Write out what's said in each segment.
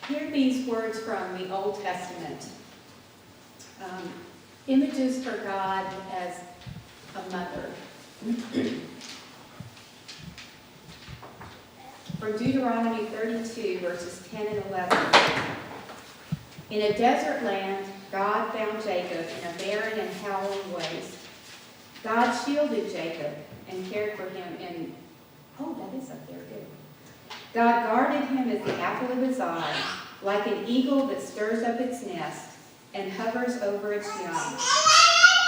Hear these words from the Old Testament. Images for God as a mother. From Deuteronomy 32, verses 10 and 11. In a desert land, God found Jacob in a barren and howling waste. God shielded Jacob and cared for him in, oh, that is up there, good. God guarded him as the apple of his eye, like an eagle that stirs up its nest and hovers over its young.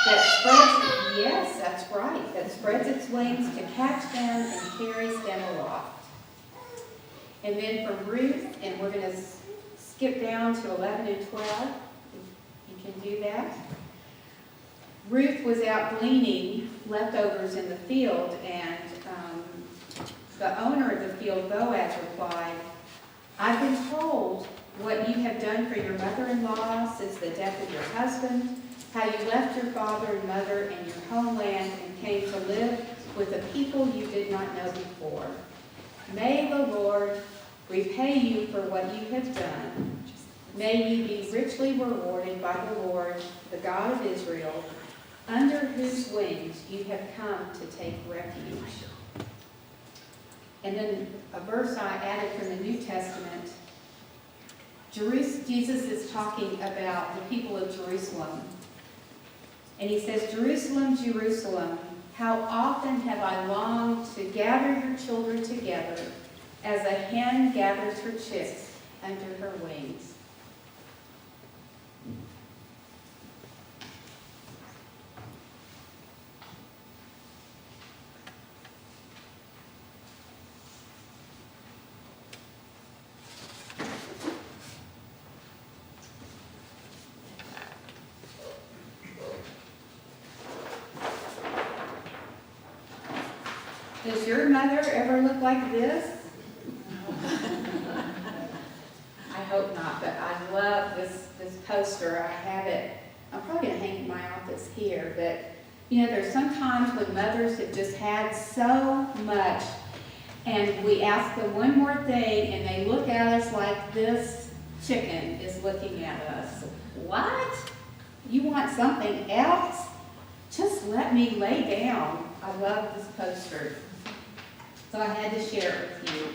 That spreads, yes, that's right, that spreads its wings to catch them and carries them aloft. And then from Ruth, and we're going to skip down to 11 and 12. You can do that. Ruth was out gleaning leftovers in the field, and the owner of the field, Boaz, replied, I've been told what you have done for your mother-in-law since the death of your husband, how you left your father and mother and your homeland and came to live with a people you did not know before. May the Lord repay you for what you have done. May you be richly rewarded by the Lord, the God of Israel, under whose wings you have come to take refuge. And then a verse I added from the New Testament. Jesus is talking about the people of Jerusalem. And he says, Jerusalem, Jerusalem, how often have I longed to gather your children together as a hen gathers her chicks under her wings. Does your mother ever look like this? I hope not, but I love this poster. I have it. I'm probably going to hang it in my office here, but you know, there's some times when mothers have just had so much, and we ask them one more thing, and they look at us like this chicken is looking at us. What? You want something else? Just let me lay down. I love this poster. So I had to share it with you.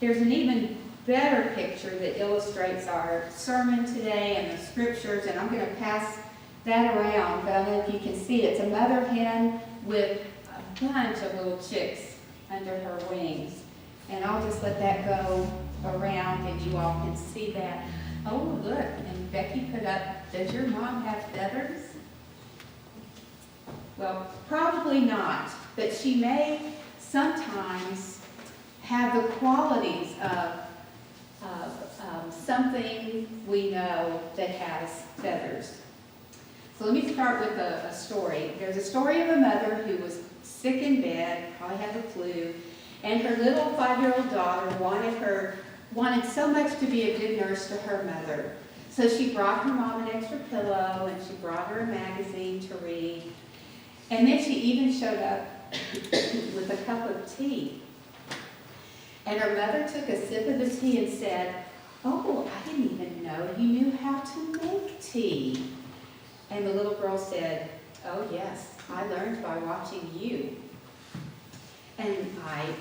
There's an even better picture that illustrates our sermon today and the scriptures, and I'm going to pass that around, but I don't know if you can see it. It's a mother hen with a bunch of little chicks under her wings. And I'll just let that go around and you all can see that. Oh, look, and Becky put up, does your mom have feathers? Well, probably not, but she may sometimes have the qualities of something we know that has feathers. So let me start with a story. There's a story of a mother who was sick in bed, probably had the flu, and her little 5-year-old daughter wanted so much to be a good nurse to her mother. So she brought her mom an extra pillow, and she brought her a magazine to read. And then she even showed up with a cup of tea. And her mother took a sip of the tea and said, "Oh, I didn't even know you knew how to make tea." And the little girl said, "Oh yes, I learned by watching you. And I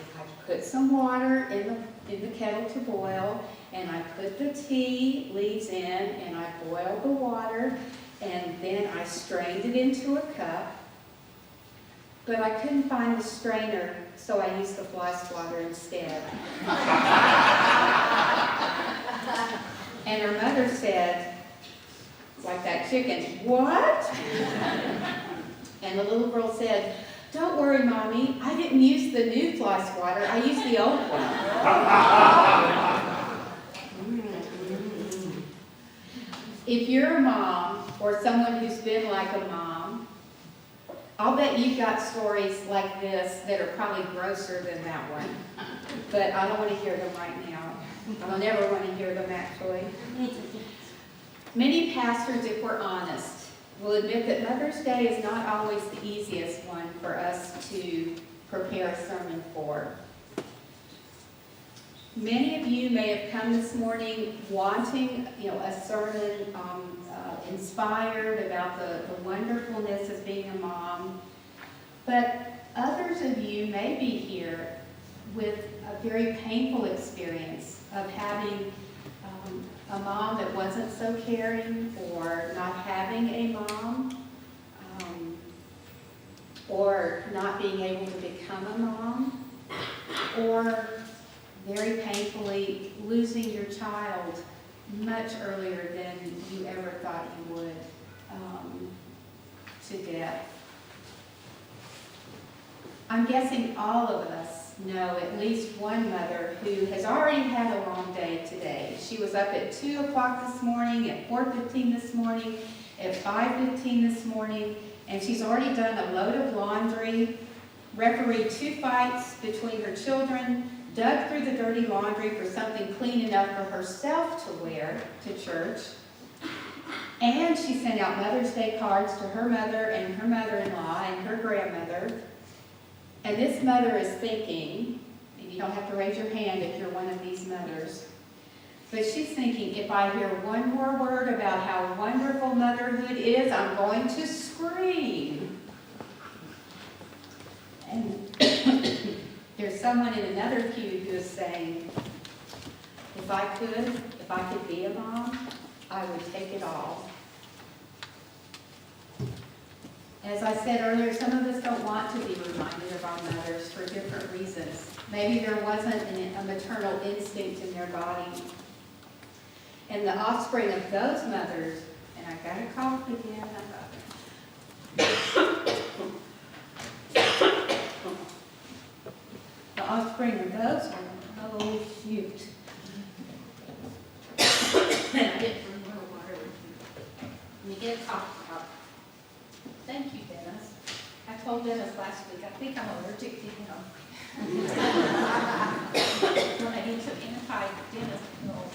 put some water in the kettle to boil, and I put the tea leaves in, and I boiled the water, and then I strained it into a cup. But I couldn't find the strainer, so I used the fly swatter instead." And her mother said, like that chicken, "What?" And the little girl said, "Don't worry, Mommy, I didn't use the new fly swatter, I used the old one." If you're a mom or someone who's been like a mom, I'll bet you've got stories like this that are probably grosser than that one. But I don't want to hear them right now. I don't ever want to hear them, actually. Many pastors, if we're honest, will admit that Mother's Day is not always the easiest one for us to prepare a sermon for. Many of you may have come this morning wanting, a sermon inspired about the wonderfulness of being a mom. But others of you may be here with a very painful experience of having a mom that wasn't so caring, or not having a mom, or not being able to become a mom, or very painfully losing your child much earlier than you ever thought you would, to death. I'm guessing all of us know at least one mother who has already had a long day today. She was up at 2 o'clock this morning, at 4:15 this morning, at 5:15 this morning, and she's already done a load of laundry, refereed 2 fights between her children, dug through the dirty laundry for something clean enough for herself to wear to church, and she sent out Mother's Day cards to her mother and her mother-in-law and her grandmother. And this mother is thinking, and you don't have to raise your hand if you're one of these mothers, but she's thinking, if I hear one more word about how wonderful motherhood is, I'm going to scream. And there's someone in another pew who is saying, if I could be a mom, I would take it all. As I said earlier, some of us don't want to be reminded of our mothers for different reasons. Maybe there wasn't a maternal instinct in their body. And the offspring of those mothers, and I got a cough again, the offspring of those women, oh shoot. And I didn't bring more water with me. Let me get a cough out. Thank you, Dennis. I told Dennis last week, I think I'm allergic to him. When I need some anti-Dennis pills.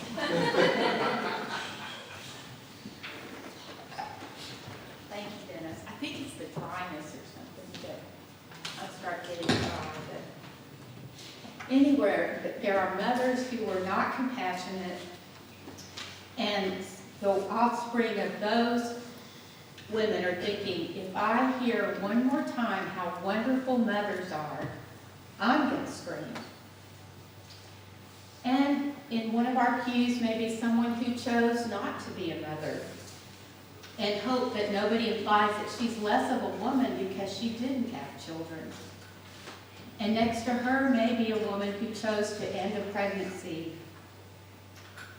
Thank you, Dennis. I think it's the dryness or something that I start getting dry. But anywhere, there are mothers who were not compassionate, and the offspring of those women are thinking, if I hear one more time how wonderful mothers are, I'm going to scream. And in one of our pews, maybe someone who chose not to be a mother and hope that nobody implies that she's less of a woman because she didn't have children. And next to her may be a woman who chose to end a pregnancy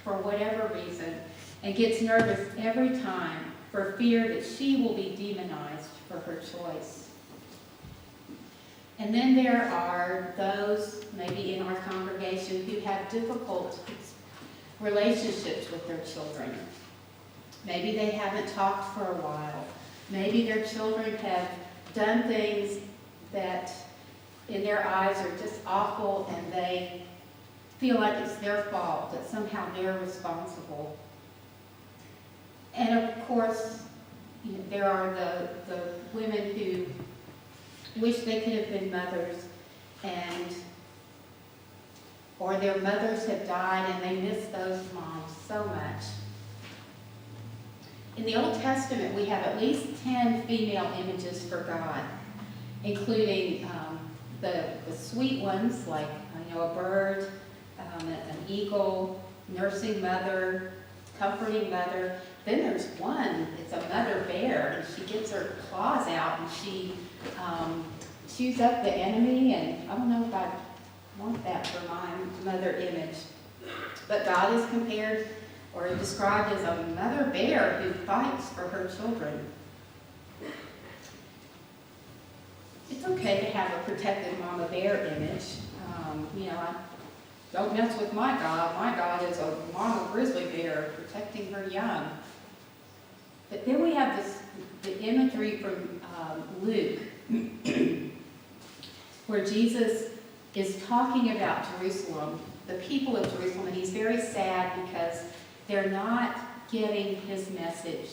for whatever reason and gets nervous every time for fear that she will be demonized for her choice. And then there are those, maybe in our congregation, who have difficult relationships with their children. Maybe they haven't talked for a while. Maybe their children have done things that in their eyes are just awful, and they feel like it's their fault, that somehow they're responsible. And of course, there are the women who wish they could have been mothers, or their mothers have died and they miss those moms so much. In the Old Testament, we have at least 10 female images for God, including the sweet ones like a bird, an eagle, nursing mother, comforting mother. Then there's one, it's a mother bear, and she gets her claws out and she chews up the enemy, and I don't know if I want that for my mother image. But God is compared or described as a mother bear who fights for her children. It's okay to have a protected mama bear image. I don't mess with my God. My God is a mama grizzly bear protecting her young. But then we have the imagery from Luke, where Jesus is talking about Jerusalem, the people of Jerusalem, and he's very sad because they're not getting his message,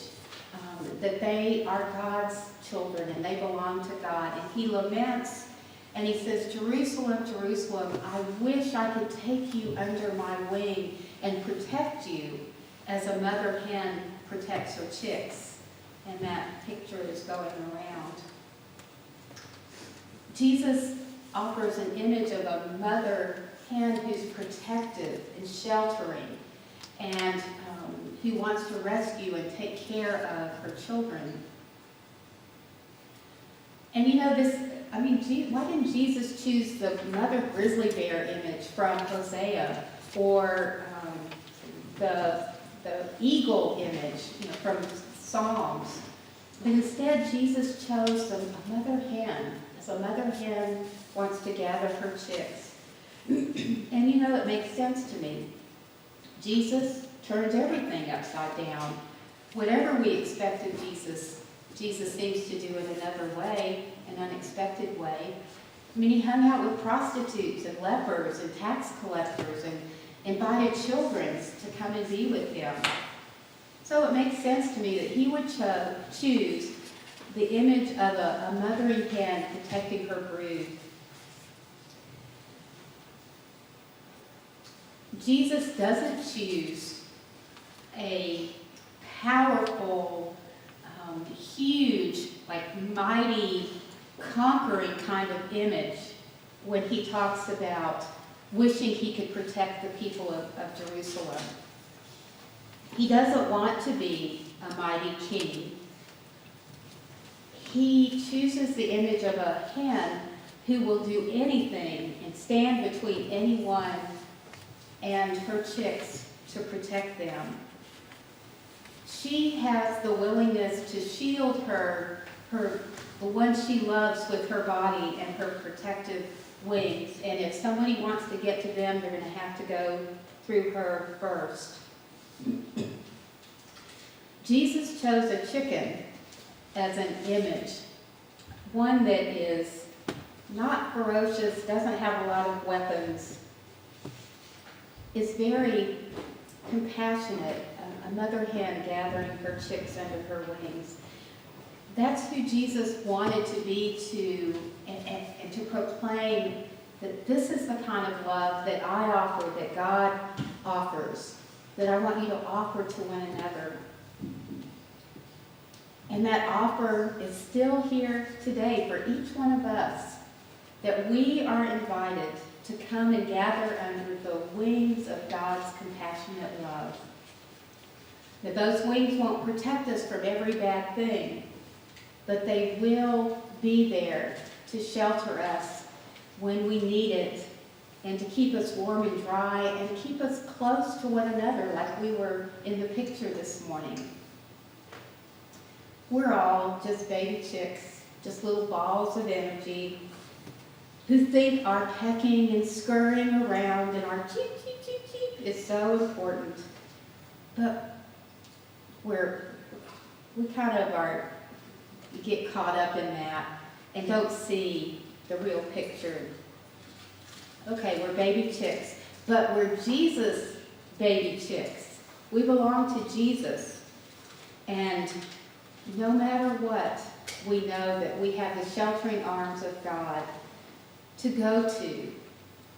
that they are God's children and they belong to God. And he laments And he says, Jerusalem, Jerusalem, I wish I could take you under my wing and protect you as a mother hen protects her chicks. And that picture is going around. Jesus offers an image of a mother hen who's protective and sheltering and who wants to rescue and take care of her children. And you know, why didn't Jesus choose the mother grizzly bear image from Hosea or the eagle image, from Psalms? But instead, Jesus chose a mother hen, as a mother hen wants to gather her chicks. And it makes sense to me. Jesus turns everything upside down. Whatever we expected Jesus seems to do in another way, an unexpected way. He hung out with prostitutes and lepers and tax collectors and invited children to come and be with him. So it makes sense to me that he would choose the image of a mothering hen protecting her brood. Jesus doesn't choose a powerful, huge, mighty, conquering kind of image when he talks about wishing he could protect the people of Jerusalem. He doesn't want to be a mighty king. He chooses the image of a hen who will do anything and stand between anyone and her chicks to protect them. She has the willingness to shield the one she loves with her body and her protective wings. And if somebody wants to get to them, they're going to have to go through her first. Jesus chose a chicken as an image, one that is not ferocious, doesn't have a lot of weapons, is very compassionate, a mother hen gathering her chicks under her wings. That's who Jesus wanted to be and to proclaim that this is the kind of love that I offer, that God offers, that I want you to offer to one another. And that offer is still here today for each one of us, that we are invited to come and gather under the wings of God's compassionate love. That those wings won't protect us from every bad thing, but they will be there to shelter us when we need it and to keep us warm and dry and keep us close to one another like we were in the picture this morning. We're all just baby chicks, just little balls of energy who think our pecking and scurrying around and our cheep, cheep, cheep, cheep is so important. But we get caught up in that and don't see the real picture. Okay, we're baby chicks, but we're Jesus' baby chicks. We belong to Jesus. And no matter what, we know that we have the sheltering arms of God to go to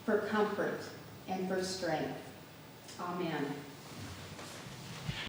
for comfort and for strength. Amen.